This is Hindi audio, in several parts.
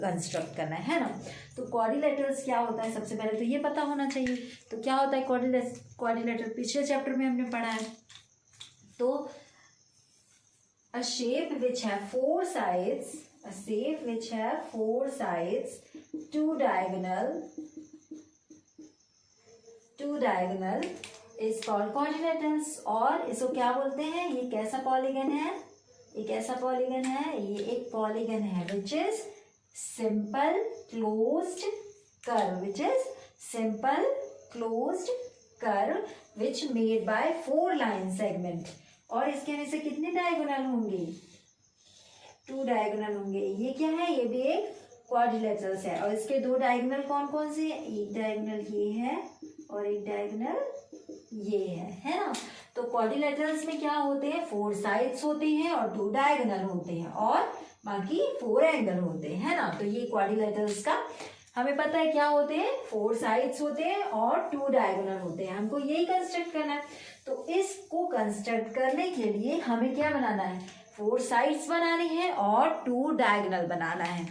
कंस्ट्रक्ट करना है ना। तो क्वाड्रिलेटरल्स क्या होता है, सबसे पहले तो ये पता होना चाहिए। तो क्या होता है क्वाड्रिलेटरल, पिछले चैप्टर में हमने पढ़ा है। तो a shape which have four sides, a shape which have four sides, two diagonal is called quadrilaterals। और इसको क्या बोलते हैं, ये कैसा पॉलीगन है, ये कैसा पॉलीगन है, ये एक पॉलीगन है which is simple closed curve, which is simple closed curve which made by four line segment। और इसके में से कितने डायगोनल होंगे, 2 डायगोनल होंगे। ये क्या है, ये भी एक क्वाड्रिलेटरल्स है। और इसके 2 डायगोनल कौन कौन से हैं, एक डायगोनल ये है और एक डायगोनल ये है ना। तो क्वाड्रिलेटरल्स में क्या होते हैं, 4 साइड्स होते हैं और 2 डायगोनल होते हैं और बाकी 4 एंगल होते हैं, है ना। तो ये क्वाड्रिलेटरल्स का हमें पता है क्या होते हैं, 4 साइड्स होते हैं और 2 डायगोनल होते हैं। हमको यही कंस्ट्रक्ट करना है। तो इसको कंस्ट्रक्ट करने के लिए हमें क्या बनाना है, 4 साइड्स बनानी है और 2 डायगोनल बनाना है,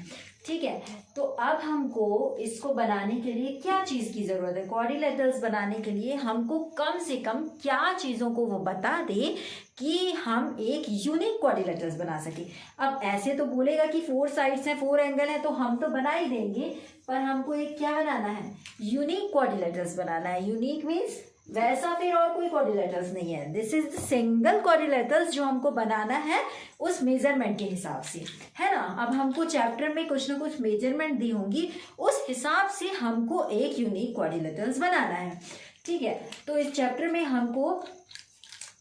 ठीक है। तो अब हमको इसको बनाने के लिए क्या चीज की जरूरत है, क्वाड्रिलेटरल्स बनाने के लिए हमको कम से कम क्या चीजों को वो बता दे कि हम एक यूनिक क्वाड्रिलेटरल्स बना सके। अब ऐसे तो बोलेगा कि 4 साइड्स हैं, 4 एंगल है, तो हम तो बना ही देंगे, पर हमको एक क्या बनाना है, यूनिक क्वाड्रिलेटरल्स बनाना है। यूनिक मीन्स वैसा फिर और कोई क्वाड्रिलेटरल्स नहीं है, this is the single quadrilaterals जो हमको बनाना है उस मेजरमेंट के हिसाब से, है ना। अब हमको चैप्टर में कुछ ना कुछ मेजरमेंट दी होंगी, उस हिसाब से हमको एक यूनिक क्वाड्रिलेटरल्स बनाना है, ठीक है। तो इस चैप्टर में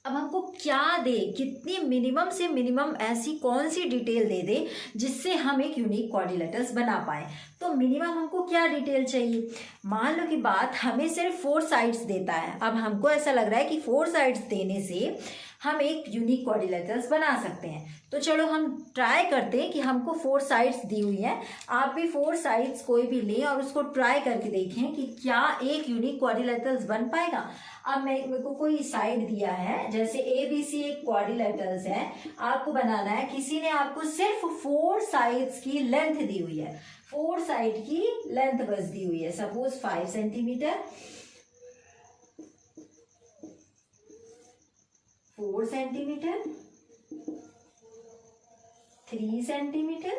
अब हमको क्या दे, कितनी मिनिमम से मिनिमम ऐसी कौन सी डिटेल दे दे जिससे हम एक यूनिक क्वाड्रिलेटरल्स बना पाए। तो मिनिमम हमको क्या डिटेल चाहिए, मान लो कि बात हमें सिर्फ 4 साइड्स देता है। अब हमको ऐसा लग रहा है कि 4 साइड्स देने से हम एक यूनिक क्वाड्रिलेटरल्स बना सकते हैं। तो चलो हम ट्राई करते हैं कि हमको 4 साइड्स दी हुई है, आप भी 4 साइड्स कोई भी लें और उसको ट्राई करके देखें कि क्या एक यूनिक क्वाड्रिलेटरल्स बन पाएगा। अब मेरे को कोई साइड दिया है, जैसे ABC एक क्वाड्रिलेटरल्स है, आपको बनाना है, किसी ने आपको सिर्फ 4 साइड्स की लेंथ दी हुई है, 4 साइड की लेंथ बस दी हुई है, suppose 5 centimetre, 4 centimetre, 3 centimetre,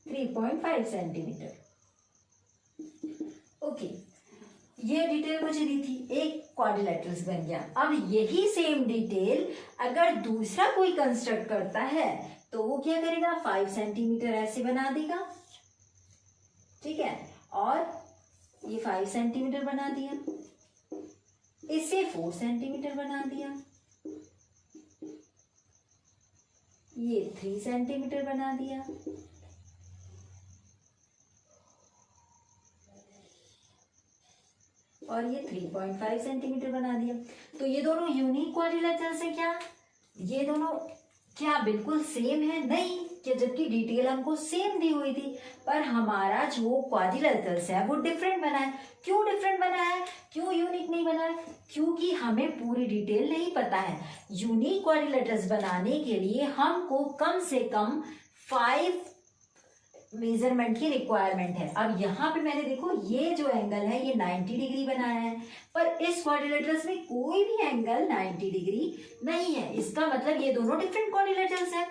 3.5 centimetre. Okay, ये डिटेल मुझे दी थी, एक क्वाड्रिलेटरल्स बन गया। अब यही सेम डिटेल अगर दूसरा कोई कंस्ट्रक्ट करता है तो वो क्या करेगा, 5 सेंटीमीटर ऐसे बना देगा, ठीक है, और ये 5 सेंटीमीटर बना दिया, इसे 4 सेंटीमीटर बना दिया, ये 3 सेंटीमीटर बना दिया, और ये 3.5 सेंटीमीटर बना दिया। तो ये दोनों यूनिक क्वाड्रिलेटरल्स हैं क्या, ये दोनों क्या बिल्कुल सेम है, नहीं, कि जबकि डिटेल हमको सेम दी हुई थी, पर हमारा जो क्वाड्रिलेटरल्स है वो डिफरेंट बना है। क्यों डिफरेंट बना है, क्यों यूनिक नहीं बना है, क्योंकि हमें पूरी डिटेल नहीं पता है। यूनिक क्वाड्रिलेटरल्स बनाने के लिए हमको कम से कम 5 मेजरमेंट की रिक्वायरमेंट है। अब यहाँ पे मैंने देखो ये जो एंगल है ये 90 डिग्री बनाया है, पर इस क्वाड्रिलेटरल्स में कोई भी एंगल 90 डिग्री नहीं है, इसका मतलब ये दोनों डिफरेंट क्वाड्रिलेटरल्स हैं,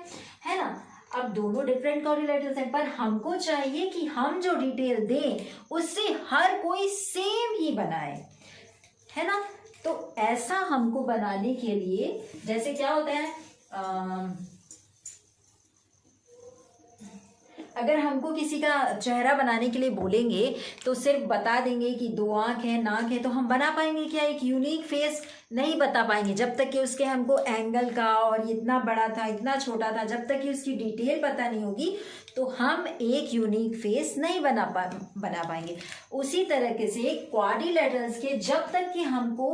है ना। अब दोनों डिफरेंट क्वाड्रिलेटरल्स हैं, पर हमको चाहिए कि हम जो डिटेल दें उससे हर कोई सेम ही बनाए, है ना। तो ऐसा हमको बनाने के लिए, जैसे क्या होता है, अगर हमको किसी का चेहरा बनाने के लिए बोलेंगे तो सिर्फ बता देंगे कि 2 आंख है, नाक है, तो हम बना पाएंगे क्या, एक यूनिक फेस नहीं बता पाएंगे जब तक कि उसके हमको एंगल का और इतना बड़ा था, इतना छोटा था, जब तक कि उसकी डिटेल पता नहीं होगी तो हम एक यूनिक फेस नहीं बना पाएंगे। उसी तरीके से क्वाड्रिलेटरल्स के जब तक कि हमको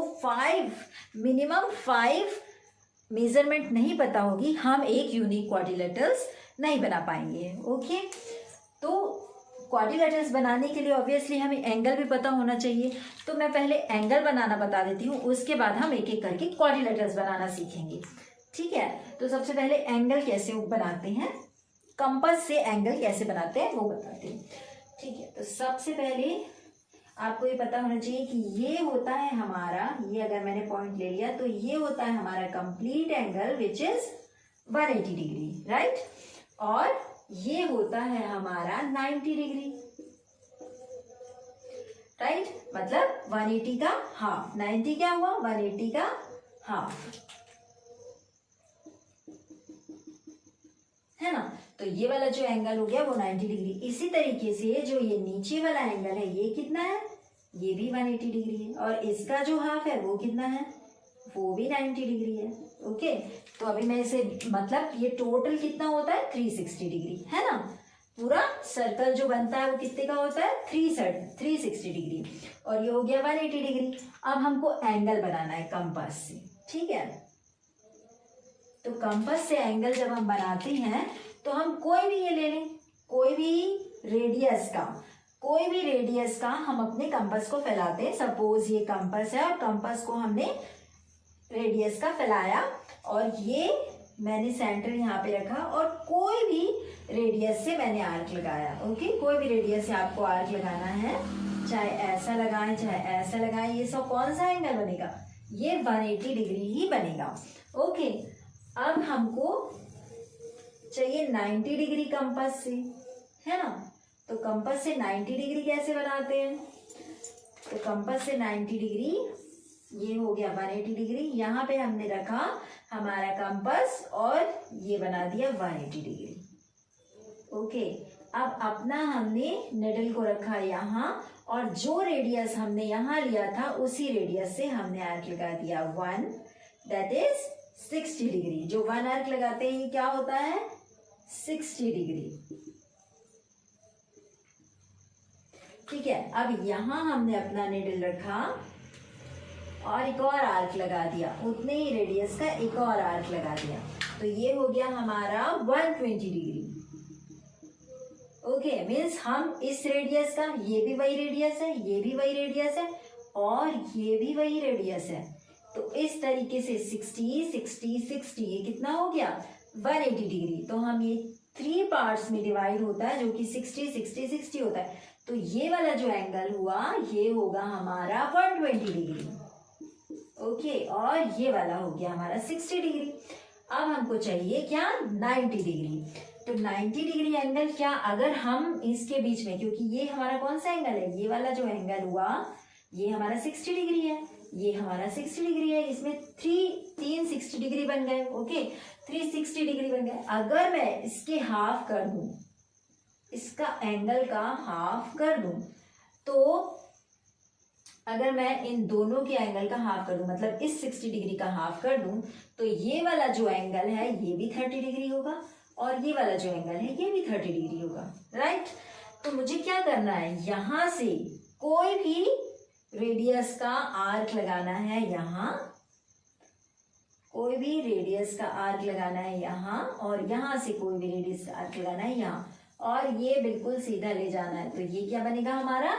मिनिमम 5 मेजरमेंट नहीं पता होगी, हम एक यूनिक क्वाड्रिलेटरल्स नहीं बना पाएंगे। ओके, तो क्वाड्रिलेटरल्स बनाने के लिए ऑब्वियसली हमें एंगल भी पता होना चाहिए। तो मैं पहले एंगल बनाना बता देती हूँ, उसके बाद हम एक एक करके क्वाड्रिलेटरल्स बनाना सीखेंगे, ठीक है। तो सबसे पहले एंगल कैसे बनाते हैं, कंपास से एंगल कैसे बनाते हैं वो बताते हैं। ठीक है, तो सबसे पहले आपको ये पता होना चाहिए कि ये होता है हमारा, ये अगर मैंने पॉइंट ले लिया तो ये होता है हमारा complete angle which is 180 degree, right. और ये होता है हमारा 90 डिग्री, राइट। मतलब 180 का हाफ, 90 क्या हुआ, 180 का हाफ, है ना। तो ये वाला जो एंगल हो गया वो 90 डिग्री। इसी तरीके से जो ये नीचे वाला एंगल है ये कितना है, ये भी 180 डिग्री है, और इसका जो हाफ है वो कितना है, वो भी 90 डिग्री है। ओके, तो अभी मैं इसे, मतलब ये टोटल कितना होता है 360 डिग्री, है ना। पूरा सर्कल जो बनता है वो कितने का होता है 360 डिग्री, और ये हो गया 180 डिग्री। अब हमको एंगल बनाना है कंपास से, ठीक है। तो कंपास से एंगल जब हम बनाते हैं तो हम कोई भी ये ले लें, कोई भी रेडियस का हम अपने कंपास को फैलाते हैं। सपोज ये कंपास है और कंपास को हमने रेडियस का फैलाया, और ये मैंने सेंटर यहाँ पे रखा, और कोई भी रेडियस से मैंने आर्क लगाया। ओके, कोई भी रेडियस से आपको आर्क लगाना है, चाहे ऐसा लगाएं चाहे ऐसा लगाएं, ये सब कौन सा एंगल बनेगा, ये 180 डिग्री ही बनेगा। ओके, अब हमको चाहिए 90 डिग्री कंपास से, है ना। तो कंपास से 90 डिग्री कैसे बनाते हैं, तो कंपास से 90 डिग्री, ये हो गया 180 डिग्री, यहाँ पे हमने रखा हमारा कंपास और ये बना दिया 180 डिग्री। ओके, अब अपना हमने निडल को रखा यहाँ, और जो रेडियस हमने यहाँ लिया था उसी रेडियस से हमने आर्क लगा दिया 1, दैट इज 60 डिग्री। जो 1 आर्क लगाते हैं क्या होता है 60 डिग्री। ठीक है, अब यहाँ हमने अपना निडल रखा और एक और आर्क लगा दिया, उतने ही रेडियस का एक और आर्क लगा दिया, तो ये हो गया हमारा 120 डिग्री। ओके, मीन्स हम इस रेडियस का, ये भी वही रेडियस है, ये भी वही रेडियस है, और ये भी वही रेडियस है, तो इस तरीके से 60 60 60 ये कितना हो गया 180 डिग्री। तो हम ये 3 पार्ट्स में डिवाइड होता है जो कि 60 60 60 होता है, तो ये वाला जो एंगल हुआ ये होगा हमारा 120 डिग्री। ओके, और ये वाला हो गया हमारा 60 डिग्री। अब हमको चाहिए क्या 90 डिग्री। तो 90 डिग्री एंगल क्या, अगर हम इसके बीच में, क्योंकि ये हमारा कौन सा एंगल है, ये वाला जो एंगल हुआ ये हमारा 60 डिग्री है, ये हमारा 60 डिग्री है, इसमें 3 60 डिग्री बन गए। ओके, 360 डिग्री बन गए। अगर मैं इसके हाफ कर दूं, इसका एंगल का हाफ कर दूं, तो अगर मैं इन दोनों के एंगल का हाफ कर दूं, मतलब इस 60 डिग्री का हाफ कर दूं, तो ये वाला जो एंगल है ये भी 30 डिग्री होगा, और ये वाला जो एंगल है ये भी 30 डिग्री होगा, राइट। तो मुझे क्या करना है, यहां से कोई भी रेडियस का आर्क लगाना है, यहाँ कोई भी रेडियस का आर्क लगाना है यहाँ, और यहाँ से कोई भी रेडियस का आर्क लगाना है यहाँ, और ये बिल्कुल सीधा ले जाना है। तो ये क्या बनेगा हमारा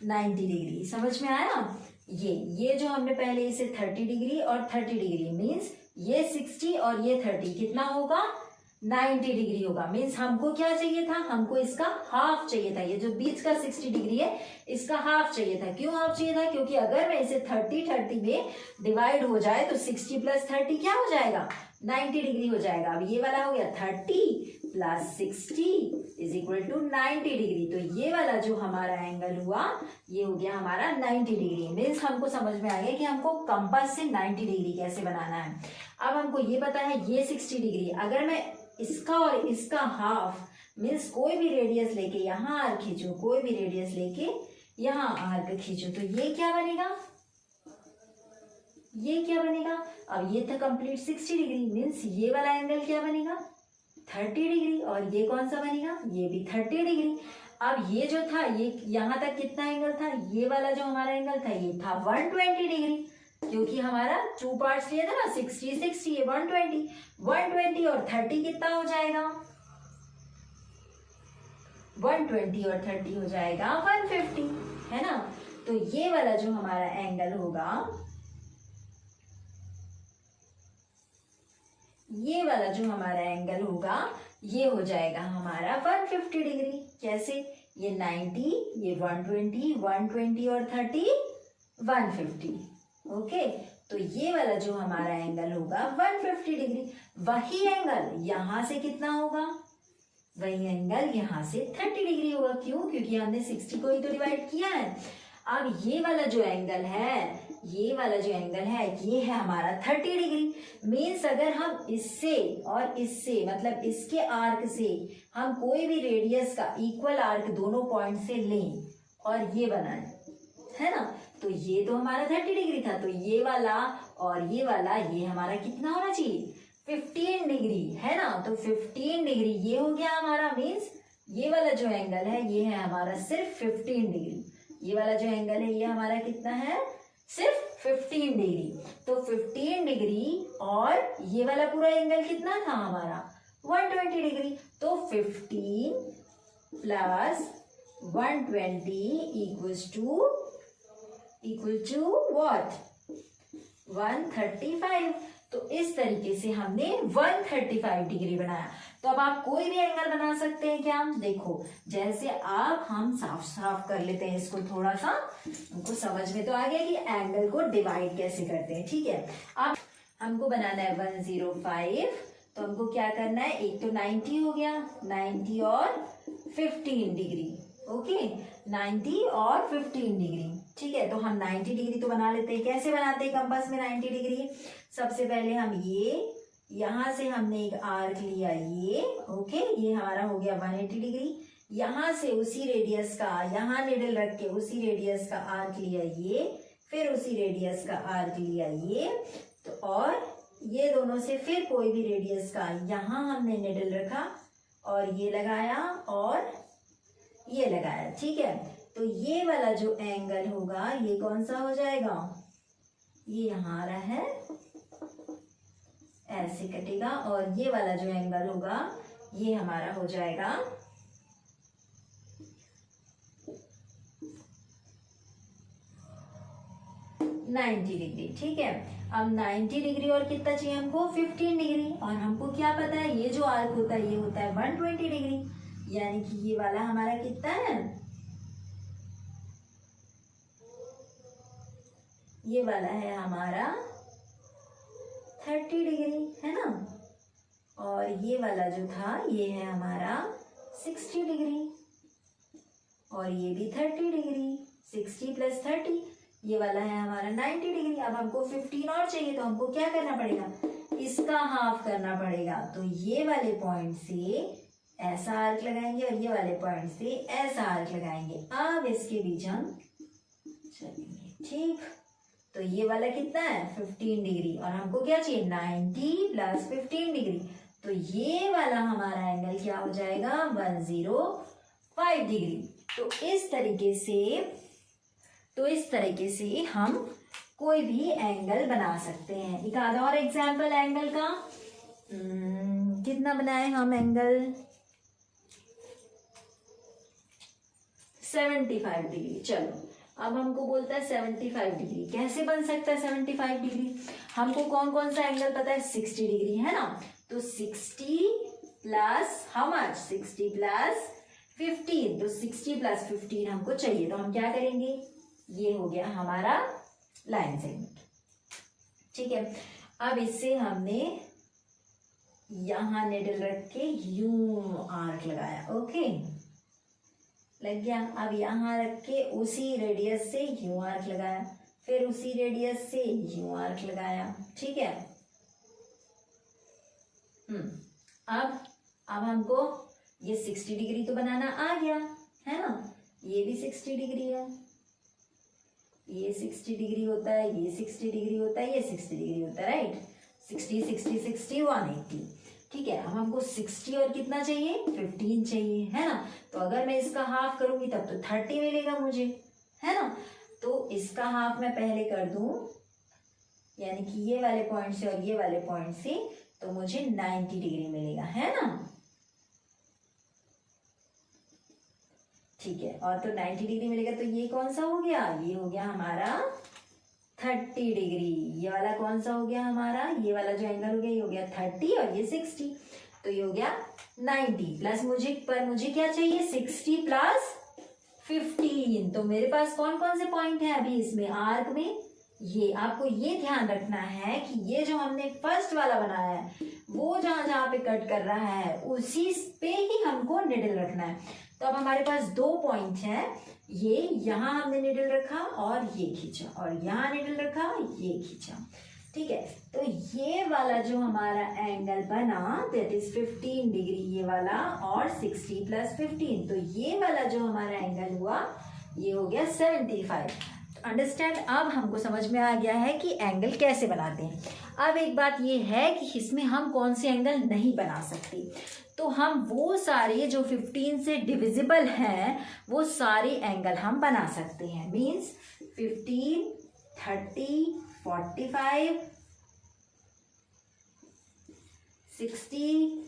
90 डिग्री। समझ में आया। ये जो हमने पहले इसे 30 डिग्री और 30 डिग्री मीन्स ये 60 और ये 30 कितना होगा 90 डिग्री होगा। मीन्स हमको क्या चाहिए था, हमको इसका हाफ चाहिए था। ये जो बीच का 60 डिग्री है इसका हाफ चाहिए था। क्यों हाफ चाहिए था, क्योंकि अगर मैं इसे 30 में डिवाइड हो जाए तो 60 + 30 क्या हो जाएगा 90 डिग्री हो जाएगा। अब ये वाला हो गया 30 + 60 = 90 डिग्री। तो ये वाला जो हमारा एंगल हुआ ये हो गया हमारा 90 डिग्री। मीन्स हमको समझ में आ गया कि हमको कंपास से 90 डिग्री कैसे बनाना है। अब हमको ये पता है ये 60 डिग्री, अगर मैं इसका और इसका हाफ मीन्स कोई भी रेडियस लेके यहाँ आर्क खींचो, कोई भी रेडियस लेके यहाँ आर्क खींचो, तो ये क्या बनेगा, ये क्या बनेगा। अब ये था कंप्लीट 60 डिग्री मीन्स ये वाला एंगल क्या बनेगा 30 डिग्री, और ये कौन सा बनेगा ये भी 30 डिग्री। अब ये जो था ये यहाँ तक कितना एंगल था, ये वाला जो हमारा एंगल था ये था 120 डिग्री, क्योंकि हमारा 2 पार्ट्स लिए थे ना 60 60, ये 120 और 30 कितना हो जाएगा 120 और 30 हो जाएगा 150, है ना। तो ये वाला जो हमारा एंगल होगा, ये वाला जो हमारा एंगल होगा ये हो जाएगा हमारा 150 डिग्री। कैसे? ये 90, ये 120, 120 और 30 150। ओके, तो ये वाला जो हमारा एंगल होगा 150 डिग्री। वही एंगल यहाँ से कितना होगा? वही एंगल यहाँ से 30 डिग्री होगा। क्यों? क्योंकि हमने 60 को ही तो डिवाइड किया है। अब ये वाला जो एंगल है, ये वाला जो एंगल है, ये है हमारा 30 डिग्री। मीन्स अगर हम इससे और इससे, मतलब इसके आर्क से हम कोई भी रेडियस का इक्वल आर्क दोनों पॉइंट से लें और ये बनाएं, है ना, तो ये तो हमारा 30 डिग्री था। तो ये वाला और ये वाला, ये हमारा कितना होना चाहिए? 15 डिग्री, है ना। तो 15 डिग्री ये हो गया हमारा। मीन्स ये वाला जो एंगल है ये है हमारा सिर्फ 15 डिग्री। ये वाला जो एंगल है ये हमारा कितना है? सिर्फ 15 डिग्री। तो 15 डिग्री और ये वाला पूरा एंगल कितना था हमारा? 120 डिग्री। तो 15 प्लस 120 इक्वल टू व्हाट? 135। तो इस तरीके से हमने 135 डिग्री बनाया। तो अब आप कोई भी एंगल बना सकते हैं क्या? देखो, जैसे आप हम साफ साफ कर लेते हैं इसको, थोड़ा सा हमको समझ में तो आ गया कि एंगल को डिवाइड कैसे करते हैं। ठीक है, अब हमको बनाना है 105। तो हमको क्या करना है? एक तो 90 हो गया, 90 और 15 डिग्री। ओके, 90 और 15 डिग्री। ठीक है, तो हम 90 डिग्री तो बना लेते हैं। कैसे बनाते हैं कंपास में 90 डिग्री? सबसे पहले हम ये, यहाँ से हमने एक आर्क लिया ये, ओके, ये हमारा हो गया 180 डिग्री। यहाँ से उसी रेडियस का, यहाँ निडल रख के उसी रेडियस का आर्क लिया ये, फिर उसी रेडियस का आर्क लिया ये, तो और ये दोनों से फिर कोई भी रेडियस का यहाँ हमने निडल रखा और ये लगाया और ये लगाया। ठीक है, तो ये वाला जो एंगल होगा ये कौन सा हो जाएगा? ये यहाँ आ रहा है, ऐसे कटेगा। और ये वाला जो एंगल होगा ये हमारा हो जाएगा 90 डिग्री। ठीक है, अब 90 डिग्री और कितना चाहिए हमको? 15 डिग्री। और हमको क्या पता है ये जो आर्क होता है ये होता है 120 डिग्री, यानी कि ये वाला हमारा कितना है? ये वाला है हमारा 30 डिग्री, है ना। और ये वाला जो था ये है हमारा 60 डिग्री और ये भी 30 डिग्री। 60 प्लस 30 ये वाला है हमारा 90 डिग्री। अब हमको 15 और चाहिए, तो हमको क्या करना पड़ेगा? इसका हाफ करना पड़ेगा। तो ये वाले पॉइंट से ऐसा आर्क लगाएंगे और ये वाले पॉइंट से ऐसा आर्क लगाएंगे। अब इसके बीच हम चलेंगे। ठीक, तो ये वाला कितना है? 15 डिग्री। और हमको क्या चाहिए? 90 प्लस 15 डिग्री। तो ये वाला हमारा एंगल क्या हो जाएगा? 105 डिग्री। तो इस तरीके से हम कोई भी एंगल बना सकते हैं। एक आधा और एग्जाम्पल एंगल का, कितना बनाए हम एंगल? 75 डिग्री। चलो, अब हमको बोलता है 75 डिग्री कैसे बन सकता है? 75 डिग्री हमको कौन कौन सा एंगल पता है? 60 डिग्री, है ना। तो 60 प्लस हाउ मच? 60 प्लस 15। तो 60 प्लस 15 हमको चाहिए, तो हम क्या करेंगे? ये हो गया हमारा लाइन सेगमेंट। ठीक है, अब इससे हमने यहां निडल रख के यूं आर्क लगाया। ओके, लग गया। अब यहाँ रख के उसी रेडियस से यूं आर्क लगाया, फिर उसी रेडियस से यूं आर्क लगाया। ठीक है, अब हमको ये 60 डिग्री तो बनाना आ गया, है ना। ये भी 60 डिग्री है, ये 60 डिग्री होता है, ये 60 डिग्री होता है, ये 60 डिग्री होता है, राइट। 60 60 60 180। ठीक है, अब हमको 60 और कितना चाहिए? 15 चाहिए, है ना। तो अगर मैं इसका हाफ करूंगी तब तो 30 मिलेगा मुझे, है ना। तो इसका हाफ मैं पहले कर दूं, यानी कि ये वाले पॉइंट से और ये वाले पॉइंट से, तो मुझे 90 डिग्री मिलेगा, है ना। ठीक है, और तो 90 डिग्री मिलेगा। तो ये कौन सा हो गया? ये हो गया हमारा 30 डिग्री। ये वाला कौन सा हो गया हमारा? ये वाला जो एंगल हो गया ये हो गया 30 और ये 60, तो ये हो गया 90 प्लस मुझे क्या चाहिए 60 प्लस 15। तो मेरे पास कौन कौन से पॉइंट है अभी इसमें आर्क में, ये आपको ये ध्यान रखना है कि ये जो हमने फर्स्ट वाला बनाया है वो जहां जहां पे कट कर रहा है उसी पे ही हमको निडल रखना है। तो अब हमारे पास 2 पॉइंट है, ये यहाँ हमने निडल रखा और ये खींचा, और यहाँ निडल रखा ये खींचा, ठीक है। तो ये वाला जो हमारा एंगल बना दैट इज 15 डिग्री ये वाला, और 60 प्लस 15, तो ये वाला जो हमारा एंगल हुआ ये हो गया 75। अंडरस्टैंड, अब हमको समझ में आ गया है कि एंगल कैसे बनाते हैं। अब एक बात ये है कि इसमें हम कौन से एंगल नहीं बना सकते, तो हम वो सारे जो 15 से डिविजिबल हैं वो सारे एंगल हम बना सकते हैं। मीन्स 15, 30, 45, 60,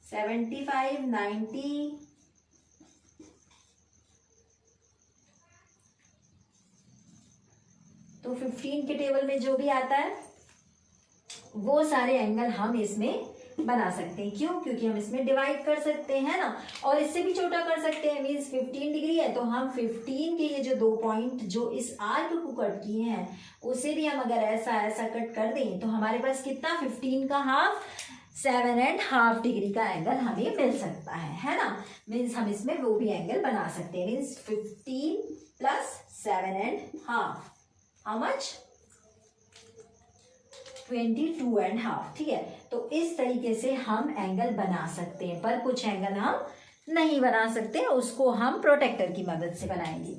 75, 90, तो 15 के टेबल में जो भी आता है वो सारे एंगल हम इसमें बना सकते हैं। क्यों? क्योंकि हम इसमें डिवाइड कर सकते हैं ना, और इससे भी छोटा कर सकते हैं। मीन्स 15 डिग्री है तो हम 15 के ये जो 2 पॉइंट जो इस आर्क को कट किए हैं उसे भी हम अगर ऐसा ऐसा कट कर दें तो हमारे पास कितना 15 का हाफ 7.5 डिग्री का एंगल हमें मिल सकता है ना। मीन्स हम इसमें वो भी एंगल बना सकते हैं। मीन्स 15 प्लस 7.5 हाउ मच 22.5, ठीक है। तो इस तरीके से हम एंगल बना सकते हैं, पर कुछ एंगल हम नहीं बना सकते, उसको हम प्रोटेक्टर की मदद से बनाएंगे,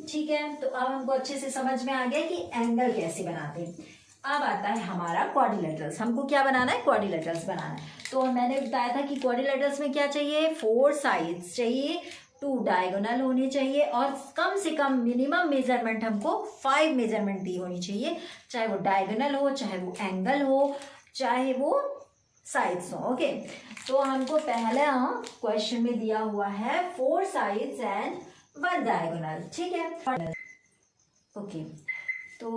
ठीक है। तो अब हमको अच्छे से समझ में आ गया कि एंगल कैसे बनाते हैं। अब आता है हमारा क्वाड्रिलेटरल्स। हमको क्या बनाना है? क्वाड्रिलेटरल्स बनाना है। तो मैंने बताया था कि क्वाड्रिलेटरल्स में क्या चाहिए, 4 साइड्स चाहिए, 2 डायगोनल होने चाहिए, और कम से कम मिनिमम मेजरमेंट हमको 5 मेजरमेंट दी होनी चाहिए, चाहे वो डायगोनल हो, चाहे वो एंगल हो, चाहे वो साइड्स हो। ओके, तो हमको पहला क्वेश्चन में दिया हुआ है 4 साइड्स एंड 1 डायगोनल, ठीक है। ओके, तो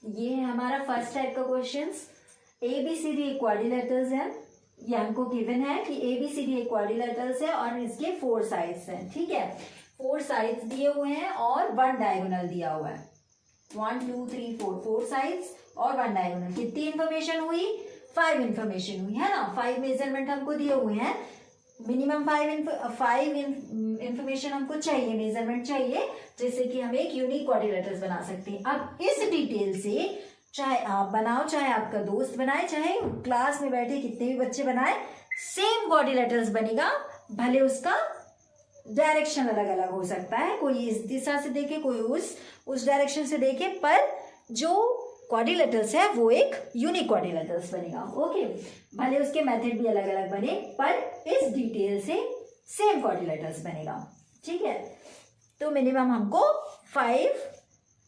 ये है हमारा फर्स्ट टाइप का क्वेश्चन। ABCD क्वाड्रिलेटरल्स है, ये हमको गिवन है कि ABCD एक क्वाड्रिलेटरल्स है और इसके 4 साइड्स हैं, ठीक है। 4 साइड्स दिए हुए हैं और 1 डायगोनल दिया हुआ है। 1 2 3 4 साइड्स और 1 डायगोनल। कितनी इंफॉर्मेशन हुई? 5 इंफॉर्मेशन हुई है ना। 5 मेजरमेंट हमको दिए हुए हैं, मिनिमम 5 इंफॉर्मेशन हमको चाहिए, मेजरमेंट चाहिए, जिससे कि हम एक यूनिक क्वाड्रिलेटरल्स बना सकते हैं। अब इस डिटेल से चाहे आप बनाओ, चाहे आपका दोस्त बनाए, चाहे क्लास में बैठे कितने भी बच्चे बनाए, सेम क्वाड्रिलेटरल्स बनेगा। भले उसका डायरेक्शन अलग अलग हो सकता है, कोई इस दिशा से देखे, कोई उस डायरेक्शन से देखे, पर जो क्वाड्रिलेटरल्स है वो एक यूनिक क्वाड्रिलेटरल्स बनेगा। ओके, भले उसके मेथड भी अलग अलग बने, पर इस डिटेल से सेम क्वाड्रिलेटरल्स बनेगा, ठीक है। तो मिनिमम हमको 5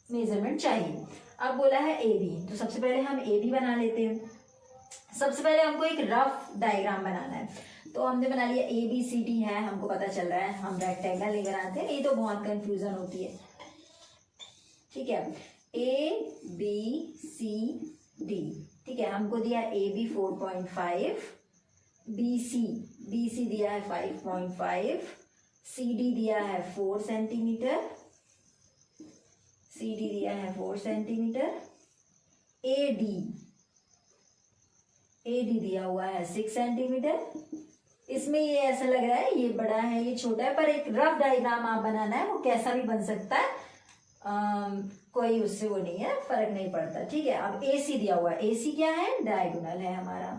मेजरमेंट चाहिए। अब बोला है AB, तो सबसे पहले हम AB बना लेते हैं। सबसे पहले हमको एक रफ डायग्राम बनाना है, तो हमने बना लिया ABCD है, हमको पता चल रहा है, हम रेक्टेंगल नहीं बनाते, ये तो बहुत कंफ्यूजन होती है, ठीक है। ABCD, ठीक है। हमको दिया AB 4.5, BC दिया है 5.5, CD दिया है 4 सेंटीमीटर, CD दिया है 4 सेंटीमीटर, AD दिया हुआ है 6 सेंटीमीटर। इसमें ये ऐसा लग रहा है ये बड़ा है ये छोटा है, पर एक रफ डायग्राम आप बनाना है, वो कैसा भी बन सकता है, कोई उससे वो नहीं है, फर्क नहीं पड़ता, ठीक है। अब AC दिया हुआ है, AC क्या है? डायगोनल है हमारा।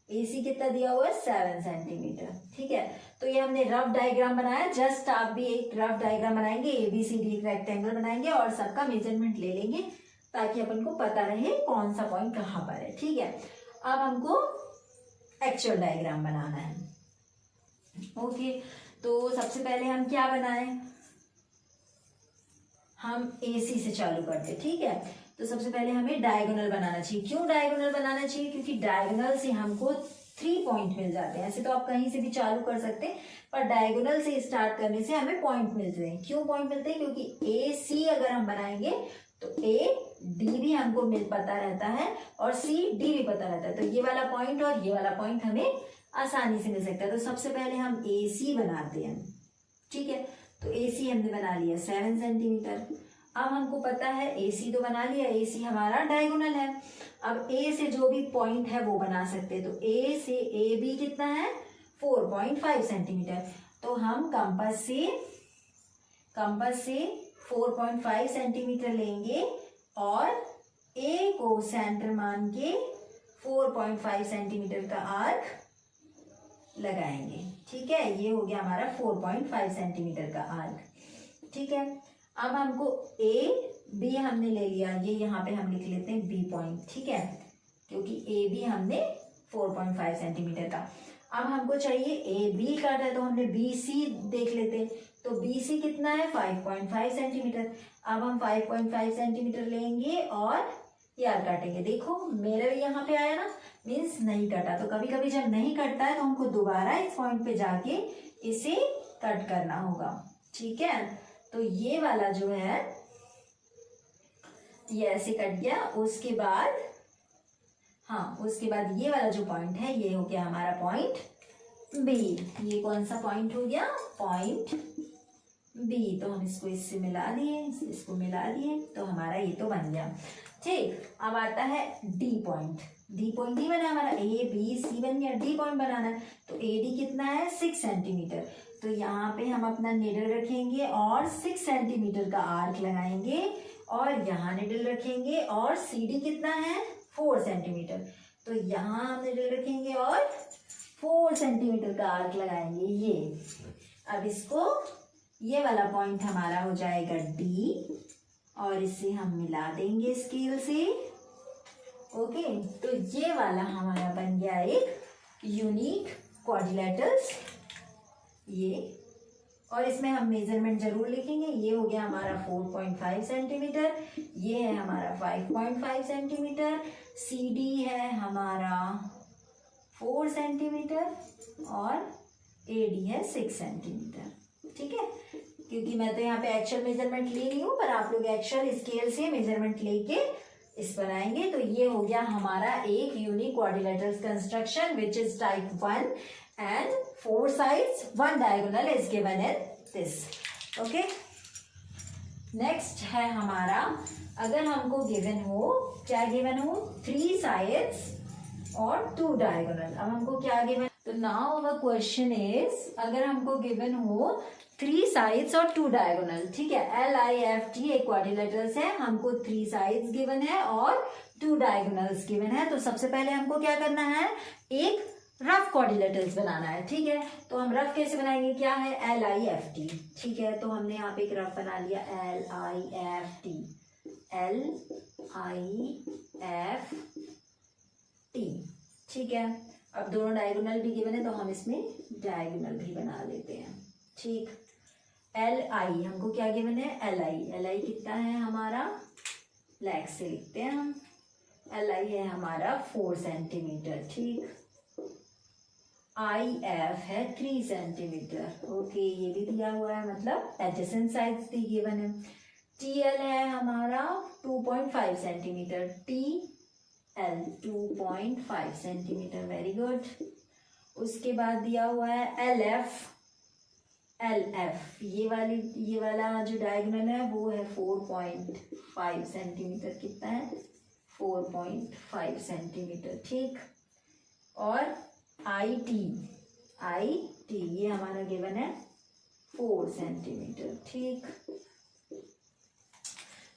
AC कितना दिया हुआ है? 7 सेंटीमीटर, ठीक है। तो ये हमने रफ डायग्राम बनाया। जस्ट आप भी एक रफ डायग्राम बनाएंगे, ABCD एक रेक्टेंगल बनाएंगे और सबका मेजरमेंट ले लेंगे, ताकि अपन को पता रहे कौन सा पॉइंट कहाँ पर है, ठीक है। अब हमको एक्चुअल डायग्राम बनाना है। ओके, तो सबसे पहले हम क्या बनाए, हम AC से चालू करते, ठीक है। तो सबसे पहले हमें डायगोनल बनाना चाहिए। क्यों डायगोनल बनाना चाहिए? क्योंकि डायगोनल से हमको 3 पॉइंट मिल जाते हैं। ऐसे तो आप कहीं से भी चालू कर सकते हैं, पर डायगोनल से स्टार्ट करने से हमें पॉइंट मिलते हैं। क्यों पॉइंट मिलते हैं? क्योंकि AC अगर हम बनाएंगे तो AD भी हमको पता रहता है और CD भी पता रहता है। तो ये वाला पॉइंट और ये वाला पॉइंट हमें आसानी से मिल सकता है। तो सबसे पहले हम ए सी बनाते हैं, ठीक है। तो ए सी हमने बना लिया 7 सेंटीमीटर। अब हमको पता है ए सी तो बना लिया, ए सी हमारा डायगोनल है। अब ए से जो भी पॉइंट है वो बना सकते हैं। तो ए से ए बी कितना है 4.5 सेंटीमीटर। तो हम कंपास से 4.5 सेंटीमीटर लेंगे और ए को सेंटर मान के 4.5 सेंटीमीटर का आर्क लगाएंगे, ठीक है। ये हो गया हमारा 4.5 सेंटीमीटर का आर्क, ठीक है। अब हमको ए बी हमने ले लिया, ये यहाँ पे हम लिख लेते हैं बी पॉइंट, ठीक है, क्योंकि ए बी हमने 4.5 सेंटीमीटर का। अब हमको चाहिए ए बी काटा है, तो हमने बी सी देख लेते हैं। तो बी सी कितना है 5.5 सेंटीमीटर। अब हम 5.5 सेंटीमीटर लेंगे और यार काटेंगे। देखो मेरा भी यहाँ पे आया ना, मीन्स नहीं कटा। तो कभी कभी जब नहीं कटता है तो हमको दोबारा इस पॉइंट पे जाके इसे कट करना होगा, ठीक है। तो ये वाला जो है ये ऐसे कट गया। उसके बाद ये वाला जो पॉइंट है ये हो गया हमारा पॉइंट बी। ये कौन सा पॉइंट हो गया, पॉइंट बी। तो हम इसको इससे मिला दिए, इसको मिला दिए, तो हमारा ये तो बन गया, ठीक। अब आता है डी पॉइंट। डी पॉइंट नहीं बना हमारा, ए बी सी बन गया, डी पॉइंट बनाना है। तो ए डी कितना है 6 सेंटीमीटर। तो यहाँ पे हम अपना निडल रखेंगे और 6 सेंटीमीटर का आर्क लगाएंगे और यहाँ निडल रखेंगे और सी डी कितना है 4 सेंटीमीटर। तो यहाँ हम निडल रखेंगे और 4 सेंटीमीटर का आर्क लगाएंगे। ये अब इसको ये वाला पॉइंट हमारा हो जाएगा डी और इसे हम मिला देंगे स्केल से, ओके। तो ये वाला हमारा बन गया एक यूनिक क्वाड्रिलेटरल्स ये। और इसमें हम मेजरमेंट जरूर लिखेंगे। ये हो गया हमारा 4.5 सेंटीमीटर, ये है हमारा 5.5 सेंटीमीटर, सी डी है हमारा 4 सेंटीमीटर और ए डी है 6 सेंटीमीटर, ठीक है। क्योंकि मैं तो यहाँ पे एक्चुअल मेजरमेंट ले रही हूँ, पर आप लोग एक्चुअल स्केल से मेजरमेंट लेके इस बनाएंगे। तो ये हो गया हमारा एक unique quadrilateral construction which is type 1 and 4 sides, 1 diagonal is given in this, okay। Next है हमारा, अगर हमको गिवन हो, क्या गिवन हो 3 sides और 2 diagonal। अब हमको क्या गिवन, तो नाउ अवर क्वेश्चन इज, अगर हमको गिवन हो 3 sides और 2 diagonal, ठीक है। LIFT एक क्वाड्रिलेटरल्स है, हमको 3 sides गिवन है और 2 diagonals गिवन है। तो सबसे पहले हमको क्या करना है, एक रफ क्वाड्रिलेटरल्स बनाना है, ठीक है। तो हम रफ कैसे बनाएंगे, क्या है LIFT, ठीक है। तो हमने यहाँ पे एक रफ बना लिया LIFT, ठीक है। अब दोनों डायगोनल भी गिवन है तो हम इसमें डायगोनल भी बना लेते हैं, ठीक। LI हमको क्या गिवन है, LI कितना है हमारा, ब्लैक से लिखते हैं हम, LI है हमारा 4 सेंटीमीटर, ठीक। IF है 3 सेंटीमीटर, ओके। ये भी दिया हुआ है, मतलब एडजेसेंट साइड्स दी गिवन है। TL है हमारा 2.5 centimetre, TL 2.5 centimetre, very good. उसके बाद दिया हुआ है LF, ये वाला जो डायगोनल है वो है 4.5 सेंटीमीटर, कितना है 4.5 सेंटीमीटर, ठीक। और IT ये हमारा गिवन है 4 सेंटीमीटर, ठीक।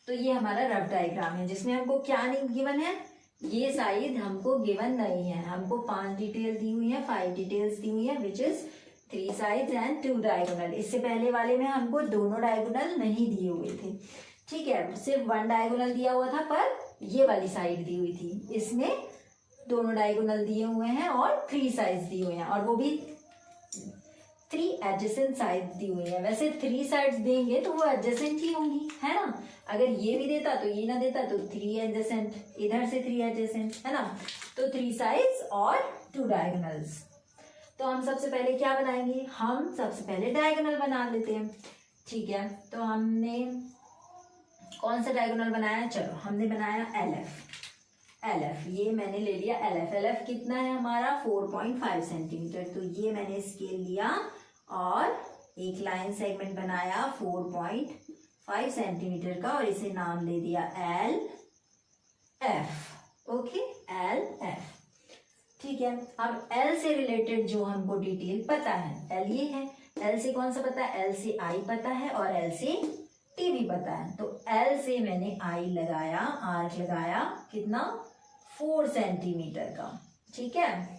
तो ये हमारा रफ डायग्राम है जिसमें हमको क्या नहीं गिवन है, ये साइड हमको गिवन नहीं है। हमको 5 डिटेल दी हुई है, 5 डिटेल्स दी हुई है which is 3 sides and 2 diagonal. इससे पहले वाले में हमको दोनों डायगोनल नहीं दिए हुए थे, ठीक है। सिर्फ 1 डायगोनल दिया हुआ था, पर ये वाली साइड दी हुई थी। इसमें दोनों डायगोनल दिए हुए हैं और 3 साइड्स दी हुई हैं, और वो भी 3 एडजेसेंट साइड्स दी हुई है। वैसे 3 साइड्स देंगे तो वो एडजेसेंट ही होंगी, है ना। अगर ये भी देता तो ये ना देता तो 3 एडजेसेंट, इधर से 3 एडजेसेंट, है ना। तो 3 साइड्स और 2 डायगोनल्स। तो हम सबसे पहले क्या बनाएंगे, हम सबसे पहले डायगोनल बना लेते हैं, ठीक है। तो हमने कौन सा डायगोनल बनाया, चलो हमने बनाया एल एफ, ये मैंने ले लिया एल एफ। एल एफ कितना है हमारा 4.5 सेंटीमीटर, तो ये मैंने स्केल लिया और एक लाइन सेगमेंट बनाया 4.5 सेंटीमीटर का और इसे नाम दे दिया L F. Okay, L F. ठीक है, अब एल से रिलेटेड जो हमको डिटेल पता है, एल ये है, एल से कौन सा पता है, एल से आई पता है और एल से टी भी पता है। तो एल से मैंने आई लगाया, आर्क लगाया कितना 4 सेंटीमीटर का। ठीक है,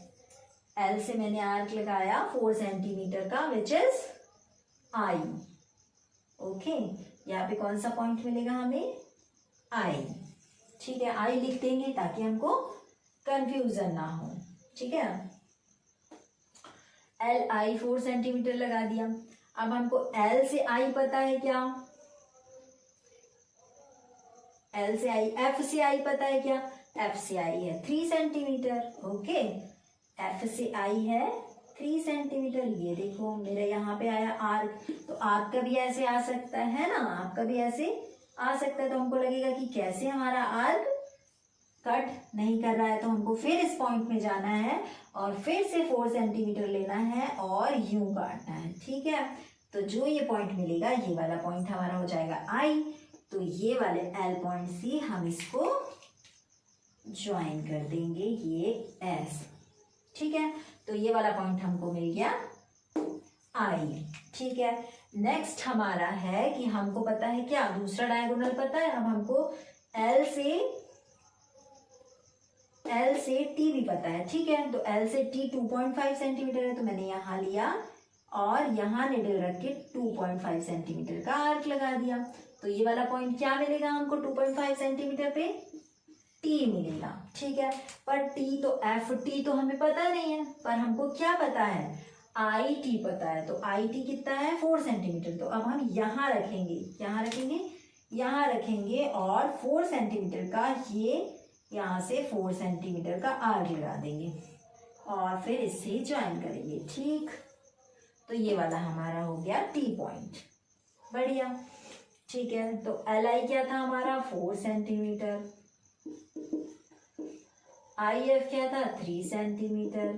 एल से मैंने आर्क लगाया 4 सेंटीमीटर का विच इज आई। ओके, यहाँ पे कौन सा पॉइंट मिलेगा हमें, आई। ठीक है, आई लिख देंगे ताकि हमको कंफ्यूजन ना हो। ठीक है, एल आई 4 सेंटीमीटर लगा दिया। अब हमको एल से आई पता है क्या, एल से आई, एफ से आई पता है क्या, एफ से आई है 3 सेंटीमीटर। ओके, एफ से आई है 3 सेंटीमीटर। ये देखो मेरा यहाँ पे आया आर्क, तो आपका भी ऐसे आ सकता है ना, आपका भी ऐसे आ सकता है। तो हमको लगेगा कि कैसे हमारा आर्क कट नहीं कर रहा है, तो हमको फिर इस पॉइंट में जाना है और फिर से 4 सेंटीमीटर लेना है और यूं काटना है। ठीक है, तो जो ये पॉइंट मिलेगा, ये वाला पॉइंट हमारा हो जाएगा आई। तो ये वाले एल पॉइंट से हम इसको ज्वाइन कर देंगे, ये एस। ठीक है, तो ये वाला पॉइंट हमको मिल गया आई। ठीक है, नेक्स्ट हमारा है कि हमको पता है क्या, दूसरा डायगोनल पता है। अब हमको एल से टी भी पता है। ठीक है, तो एल से टी 2.5 सेंटीमीटर है, तो मैंने यहाँ लिया और यहाँ निडल रख के 2.5 सेंटीमीटर का आर्क लगा दिया। तो ये वाला पॉइंट क्या मिलेगा हमको 2.5 सेंटीमीटर पे, टी मिलेगा। ठीक है, पर टी तो एफ टी तो हमें पता नहीं है, पर हमको क्या पता है, आई टी पता है। तो आई टी कितना है 4 सेंटीमीटर। तो अब हम यहाँ रखेंगे, यहाँ रखेंगे, यहाँ रखेंगे और 4 सेंटीमीटर का ये यहाँ से 4 सेंटीमीटर का आर्क लगा देंगे और फिर इससे ज्वाइन करेंगे। ठीक, तो ये वाला हमारा हो गया टी पॉइंट। बढ़िया। ठीक है, तो एल आई क्या था हमारा 4 सेंटीमीटर, आई एफ क्या था 3 सेंटीमीटर,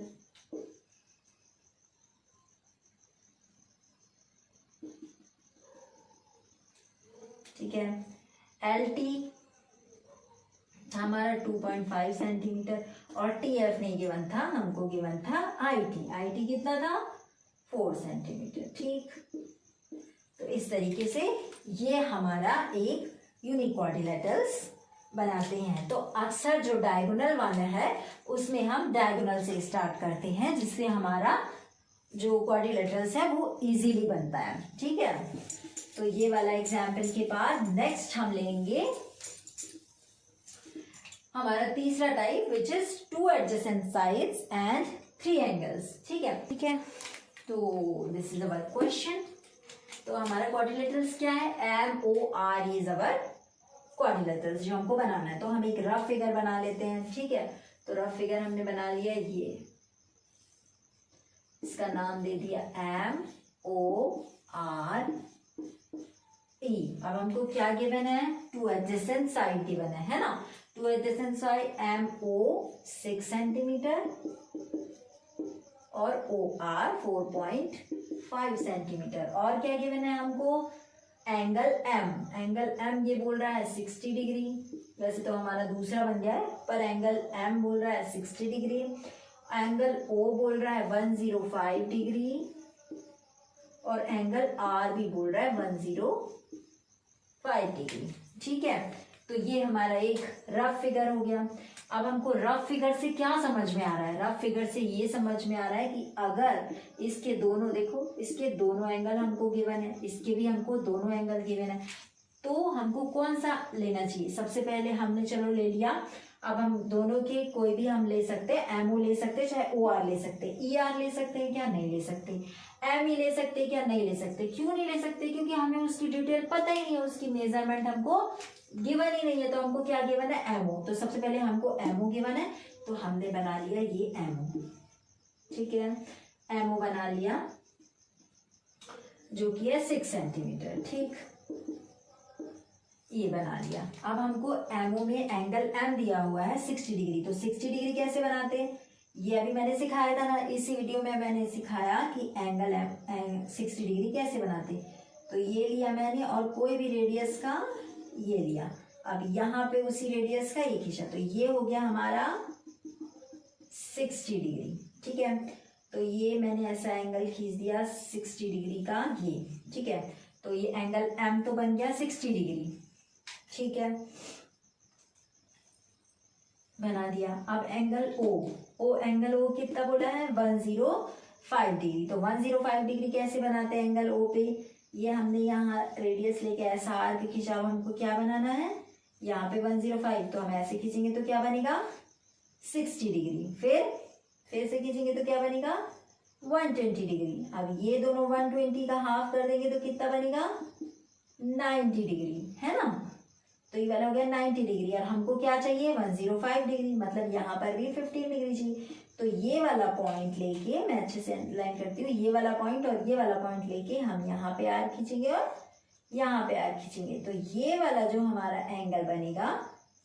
ठीक है, एल टी हमारा 2.5 सेंटीमीटर और टी एफ नहीं गिवन था, हमको गिवन था आई टी। आई टी कितना था 4 सेंटीमीटर। ठीक, तो इस तरीके से ये हमारा एक यूनिक क्वाड्रिलेटरल्स बनाते हैं। तो अक्सर जो डायगोनल वाला है उसमें हम डायगोनल से स्टार्ट करते हैं, जिससे हमारा जो क्वाड्रिलेटरल्स है वो इजीली बनता है। ठीक है, तो ये वाला एग्जाम्पल के बाद नेक्स्ट हम लेंगे हमारा तीसरा type which is 2 adjacent sides and 3 angles. ठीक है, ठीक है, तो दिस इज अवर क्वेश्चन। तो हमारा क्वाड्रिलेटरल्स क्या है, M O R is our quadrilaterals जो हमको बनाना है। तो हम एक रफ फिगर बना लेते हैं। ठीक है, तो रफ फिगर हमने बना लिया, ये इसका नाम दे दिया एम ओ आर ई। अब हमको क्या गिवन है, 2 एडजेसेंट साइड गिवन है ना। 2 adjacent side M O 6 centimetre और ओ आर 4.5 सेंटीमीटर। और क्या गिवन है हमको, एंगल एम। एंगल एम ये बोल रहा है 60 डिग्री, वैसे तो हमारा दूसरा बन गया है, पर एंगल एम बोल रहा है 60 डिग्री। एंगल ओ बोल रहा है 105 डिग्री और एंगल आर भी बोल रहा है 105 डिग्री। ठीक है, तो ये हमारा एक रफ फिगर हो गया। अब हमको रफ फिगर से क्या समझ में आ रहा है, रफ फिगर से ये समझ में आ रहा है कि अगर इसके दोनों, देखो इसके दोनों एंगल हमको गिवन है, इसके भी हमको दोनों एंगल गिवन है, तो हमको कौन सा लेना चाहिए। सबसे पहले हमने चलो ले लिया, अब हम दोनों के कोई भी हम ले सकते हैं, एमओ ले सकते हैं, चाहे ओ आर ले सकते हैं, ई आर ले सकते हैं क्या, नहीं ले सकते, एम ई ले सकते हैं क्या, नहीं ले सकते। क्यों नहीं ले सकते, क्योंकि हमें उसकी डिटेल पता ही नहीं है, उसकी मेजरमेंट हमको गिवन ही नहीं है। तो हमको क्या गिवन है, एमओ। तो सबसे पहले हमको एमओ गिवन है, तो हमने बना लिया ये एमओ। ठीक है, एमओ बना लिया जो कि है 6 सेंटीमीटर। ठीक, ये बना लिया। अब हमको एमओ में एंगल एम दिया हुआ है 60 डिग्री, तो 60 डिग्री कैसे बनाते हैं, ये अभी मैंने सिखाया था ना, इसी वीडियो में मैंने सिखाया कि एंगल एम 60 डिग्री कैसे बनाते। तो ये लिया मैंने और कोई भी रेडियस का ये लिया, अब यहाँ पे उसी रेडियस का ये खींचा, तो ये हो गया हमारा 60 डिग्री। ठीक है, तो ये मैंने ऐसा एंगल खींच दिया 60 डिग्री का ये। ठीक है, तो ये एंगल एम तो बन गया 60 डिग्री। ठीक है, बना दिया। अब एंगल ओ एंगल ओ कितना बोला है 105 डिग्री, तो 105 डिग्री कैसे बनाते हैं एंगल ओ पे, ये हमने यहाँ रेडियस लेके ऐसा आर्क खींचा, हमको क्या बनाना है यहाँ पे 105, तो हम ऐसे खींचेंगे तो क्या बनेगा 60 डिग्री, फिर से खींचेंगे तो क्या बनेगा 120 डिग्री। अब ये दोनों 120 का हाफ कर देंगे तो कितना बनेगा 90 डिग्री, है ना, तो ये वाला हो गया 90 डिग्री। और हमको क्या चाहिए 105 डिग्री, मतलब यहाँ पर भी 15 डिग्री चाहिए। तो ये वाला पॉइंट लेके मैं अच्छे से लाइन करती हूँ, ये वाला पॉइंट और ये वाला पॉइंट लेके हम यहाँ पे आर खींचेंगे और यहाँ पे आर खींचेंगे, तो ये वाला जो हमारा एंगल बनेगा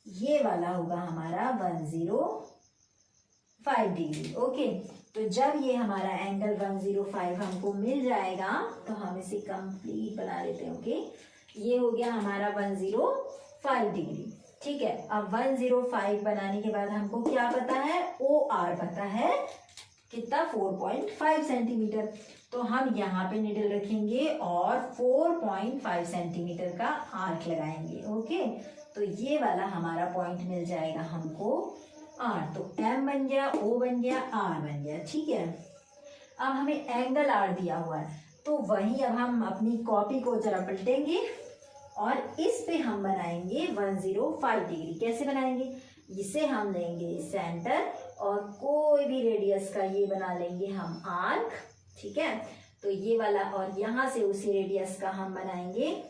ये वाला होगा हमारा 105 डिग्री। ओके, तो जब ये हमारा एंगल 105 हमको मिल जाएगा तो हम इसे कंप्लीट बना लेते हैं। ओके, ये हो गया हमारा 105 डिग्री। ठीक है, अब 105 बनाने के बाद हमको क्या पता है ओ आर पता है कितना 4.5 सेंटीमीटर, तो हम यहाँ पे निडल रखेंगे और 4.5 सेंटीमीटर का आर्क लगाएंगे। ओके, तो ये वाला हमारा पॉइंट मिल जाएगा हमको आर, तो एम बन गया, ओ बन गया, आर बन गया। ठीक है, अब हमें एंगल आर दिया हुआ है, तो वही अब हम अपनी कॉपी को जरा पलटेंगे और इस पे हम बनाएंगे 105 डिग्री। कैसे बनाएंगे, इसे हम लेंगे सेंटर और कोई भी रेडियस का ये बना लेंगे हम आर्क। ठीक है, तो ये वाला और यहाँ से उसी रेडियस का हम बनाएंगे,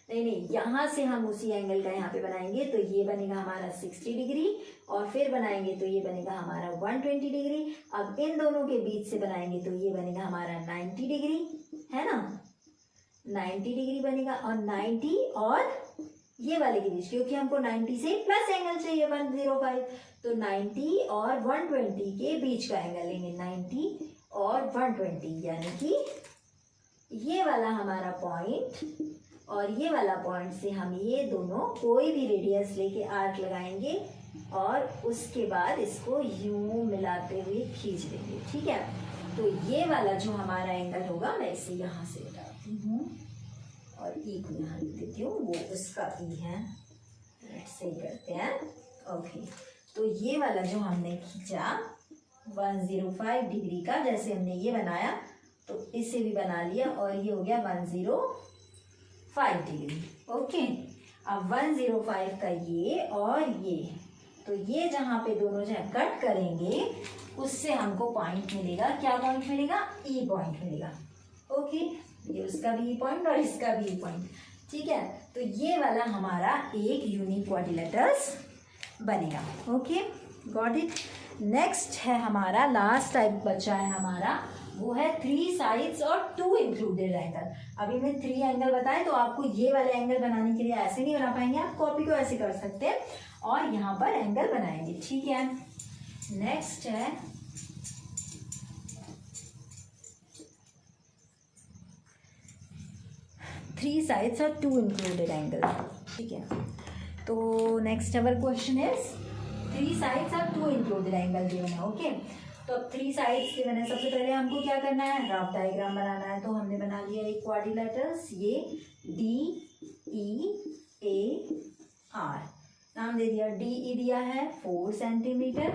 नहीं यहाँ से हम उसी एंगल का यहाँ पे बनाएंगे, तो ये बनेगा हमारा 60 डिग्री और फिर बनाएंगे तो ये बनेगा हमारा 120 डिग्री। अब इन दोनों के बीच से बनाएंगे तो ये बनेगा हमारा 90 डिग्री, है ना, 90 डिग्री बनेगा। और 90 और ये वाले के बीच, क्योंकि हमको 90 से प्लस एंगल चाहिए 105, तो 90 और 120 के बीच का एंगल लेंगे, 90 और 120, यानी कि ये वाला हमारा पॉइंट और ये वाला पॉइंट से हम ये दोनों कोई भी रेडियस लेके आर्क लगाएंगे और उसके बाद इसको यूं मिलाते हुए खींच देंगे। ठीक है, तो ये वाला जो हमारा एंगल होगा, मैं इसे यहाँ से हटाती हूँ और ई को यहाँ लिख देती हूँ, वो उसका ई है, सही करते हैं। ओके, तो ये वाला जो हमने खींचा 105 डिग्री का, जैसे हमने ये बनाया तो इसे भी बना लिया और ये हो गया 105 डिग्री। ओके, अब 105 का ये और ये, तो ये जहाँ पे दोनों जगह कट करेंगे उससे हमको पॉइंट मिलेगा, क्या पॉइंट मिलेगा, ई पॉइंट मिलेगा। ओके, ये उसका भी ई पॉइंट और इसका भी ई पॉइंट। ठीक है, तो ये वाला हमारा एक यूनिक क्वाड्रिलेटरल्स बनेगा। Okay, got it. नेक्स्ट है हमारा लास्ट टाइप बचा है हमारा, वो है 3 साइड्स और 2 इंक्लूडेड एंगल। अभी मैं 3 एंगल बताए, तो आपको ये वाले एंगल बनाने के लिए ऐसे नहीं बना पाएंगे, आप कॉपी को ऐसे कर सकते हैं और यहाँ पर एंगल बनाएंगे। ठीक है, नेक्स्ट है 3 साइड्स और 2 इंक्लूडेड एंगल। ठीक है, तो next our question is 3 sides और 2 इंक्लूडेड एंगल गिवन है। ओके, तो अब 3 साइड्स के मैंने सबसे पहले हमको क्या करना है, रफ डायग्राम बनाना है। तो हमने बना लिया एक क्वाड्रिलेटरल्स, ये DEAR नाम दे दिया, DE दिया है 4 सेंटीमीटर,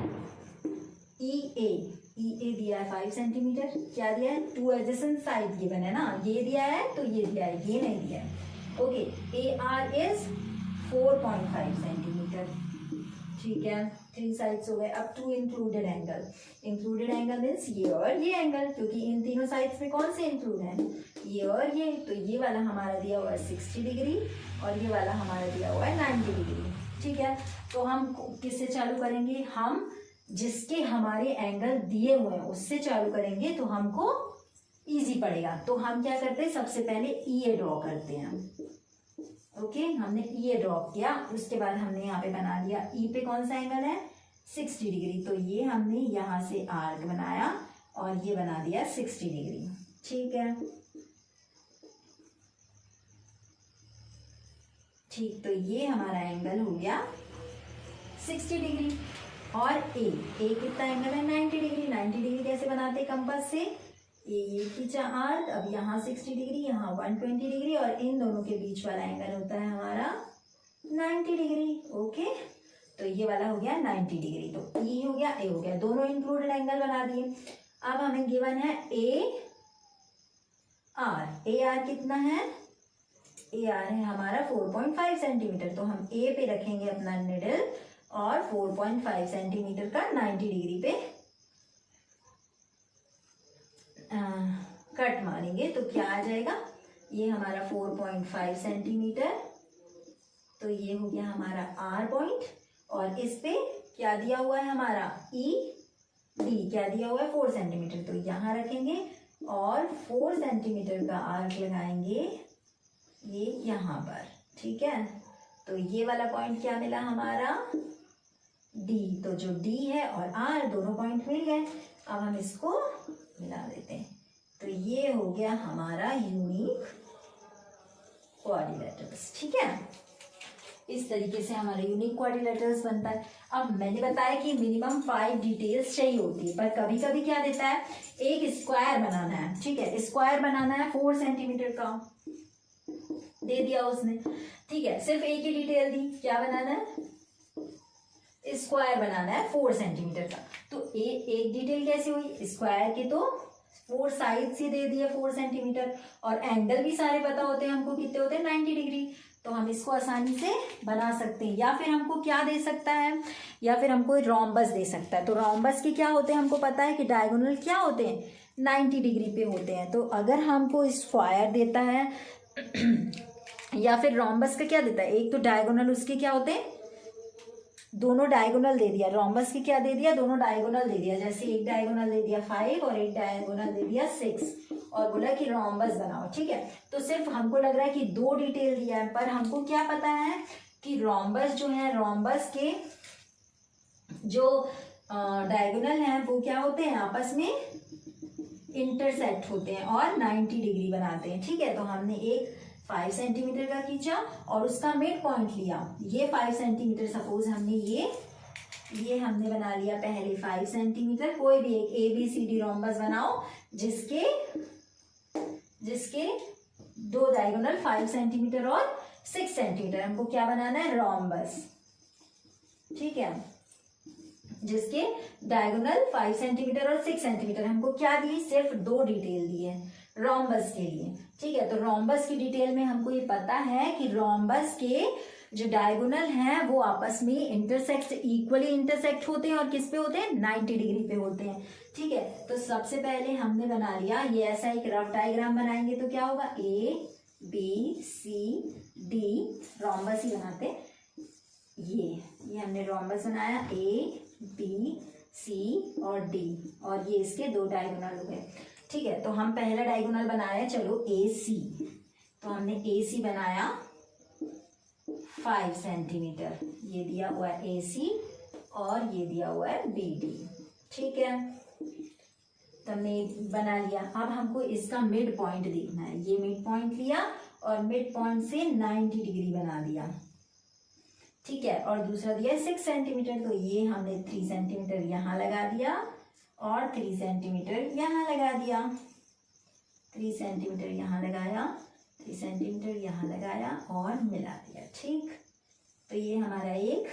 EA दिया है 5 सेंटीमीटर, क्या दिया है 2 एडजेसेंट साइड गिवन है ना, ये दिया है तो ये दिया है, ये नहीं दिया है। Okay, AR is 4.5 centimetre. ठीक है, 3 साइड्स हो गए। अब 2 included angle, included angle means ये और ये एंगल, क्योंकि इन तीनों साइड्स में कौन से इंक्लूड है, ये और ये, तो ये वाला हमारा दिया हुआ है 60 डिग्री और ये वाला हमारा दिया हुआ है 90 डिग्री। ठीक है, तो हम किससे चालू करेंगे, हम जिसके हमारे एंगल दिए हुए हैं उससे चालू करेंगे तो हमको इजी पड़ेगा। तो हम क्या करते हैं, सबसे पहले EA ड्रॉ करते हैं। ओके, हमने ये ड्रॉप किया, उसके बाद हमने यहाँ पे बना लिया ई पे कौन सा एंगल है 60 डिग्री, तो ये हमने यहाँ से आर्क बनाया और ये बना दिया 60 डिग्री। ठीक है, ठीक, तो ये हमारा एंगल हो गया 60 डिग्री। और ए कितना एंगल है 90 डिग्री। 90 डिग्री कैसे बनाते हैं कंपास से, ये खींचा आर्क, अब यहाँ 60 डिग्री, यहाँ 120 डिग्री और इन दोनों के बीच वाला एंगल होता है हमारा 90 डिग्री। ओके, तो ये वाला हो गया 90 डिग्री, तो ई हो गया ए हो गया, दोनों इंक्लूडेड एंगल बना दिए। अब हमें गिवन है ए आर कितना है, ए आर है हमारा 4.5 सेंटीमीटर, तो हम ए पे रखेंगे अपना निडल और 4.5 सेंटीमीटर का 90 डिग्री पे कट मारेंगे, तो क्या आ जाएगा, ये हमारा 4.5 सेंटीमीटर, तो ये हो गया हमारा आर पॉइंट। और इस पे क्या दिया हुआ है हमारा ई डी, क्या दिया हुआ है 4 सेंटीमीटर, तो यहाँ रखेंगे और 4 सेंटीमीटर का आर्क लगाएंगे ये यहाँ पर। ठीक है, तो ये वाला पॉइंट क्या मिला हमारा डी, तो जो डी है और आर दोनों पॉइंट मिल गए। अब हम इसको मिला देते हैं, तो ये हो गया हमारा यूनिक क्वाड्रिलेटरल्स। ठीक है, इस तरीके से हमारा यूनिक क्वाड्रिलेटरल्स बनता है। अब मैंने बताया कि मिनिमम 5 डिटेल्स चाहिए होती है, पर कभी कभी क्या देता है, एक स्क्वायर बनाना है। ठीक है, स्क्वायर बनाना है 4 सेंटीमीटर का, दे दिया उसने। ठीक है, सिर्फ एक ही डिटेल दी, क्या बनाना है, स्क्वायर बनाना है 4 सेंटीमीटर का। तो एक डिटेल कैसे हुई, स्क्वायर के तो 4 साइड से दे दिए 4 सेंटीमीटर, और एंगल भी सारे पता होते हैं हमको, कितने होते हैं 90 डिग्री, तो हम इसको आसानी से बना सकते हैं। या फिर हमको क्या दे सकता है, या फिर हमको रोम्बस दे सकता है। तो रोम्बस के क्या होते हैं, हमको पता है कि डायगोनल क्या होते हैं 90 डिग्री पे होते हैं। तो अगर हमको स्क्वायर देता है या फिर रोम्बस का क्या देता है, एक तो डायगोनल उसके क्या होते हैं, दोनों डायगोनल दे दिया, रोम्बस की क्या दे दिया, दोनों डायगोनल दे दिया। जैसे एक डायगोनल दे दिया 5 और एक डायगोनल दे दिया 6 और बोला कि रोम्बस बनाओ। ठीक है, तो सिर्फ हमको लग रहा है कि 2 डिटेल दिया है, पर हमको क्या पता है कि रोम्बस जो है, रोम्बस के जो डायगोनल हैं वो क्या होते हैं, आपस में इंटरसेक्ट होते हैं और 90 डिग्री बनाते हैं। ठीक है, तो हमने एक 5 सेंटीमीटर का खींचा और उसका मिड पॉइंट लिया, ये 5 सेंटीमीटर, सपोज हमने ये हमने बना लिया पहले 5 सेंटीमीटर। कोई भी एक ABCD रोम्बस बनाओ जिसके 2 डायगोनल 5 सेंटीमीटर और 6 सेंटीमीटर, हमको क्या बनाना है, रोम्बस। ठीक है, जिसके डायगोनल 5 सेंटीमीटर और 6 सेंटीमीटर, हमको क्या दी, सिर्फ 2 डिटेल दिए रोम्बस के लिए। ठीक है, तो रोम्बस की डिटेल में हमको ये पता है कि रोम्बस के जो डायगोनल हैं वो आपस में इक्वली इंटरसेक्ट होते हैं, और किस पे होते हैं, 90 डिग्री पे होते हैं। ठीक है, तो सबसे पहले हमने बना लिया, ये ऐसा एक रफ डायग्राम बनाएंगे तो क्या होगा, ABCD रोम्बस ही बनाते हैं। ये हमने रोम्बस बनाया ABC और D, और ये इसके 2 डायगोनल हुए। ठीक है, तो हम पहला डायगोनल बनाया, चलो AC, तो हमने AC बनाया 5 सेंटीमीटर, ये दिया हुआ है AC और ये दिया हुआ है BD। ठीक है, तो हमने बना लिया। अब हमको इसका मिड पॉइंट देखना है, ये मिड पॉइंट लिया और मिड पॉइंट से 90 डिग्री बना दिया। ठीक है, और दूसरा दिया 6 सेंटीमीटर, तो ये हमने 3 सेंटीमीटर यहाँ लगा दिया और 3 सेंटीमीटर यहाँ लगा दिया, 3 सेंटीमीटर यहाँ लगाया, 3 सेंटीमीटर यहाँ लगाया और मिला दिया। ठीक, तो ये हमारा एक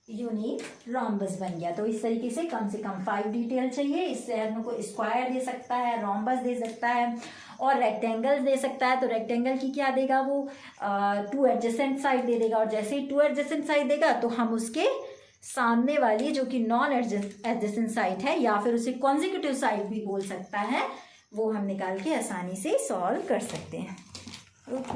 यूनिक रोम्बस बन गया। तो इस तरीके से कम 5 डिटेल चाहिए। इससे हमको स्क्वायर दे सकता है, रोम्बस दे सकता है और रेक्टेंगल दे सकता है। तो रेक्टेंगल की क्या देगा वो, 2 एडजेसेंट साइड दे देगा, और जैसे ही 2 एडजेसेंट साइड देगा तो हम उसके सामने वाली जो कि नॉन एडजेसेंट साइड है या फिर उसे कॉन्जिक्यूटिव साइड भी बोल सकता है, वो हम निकाल के आसानी से सॉल्व कर सकते हैं। ओके।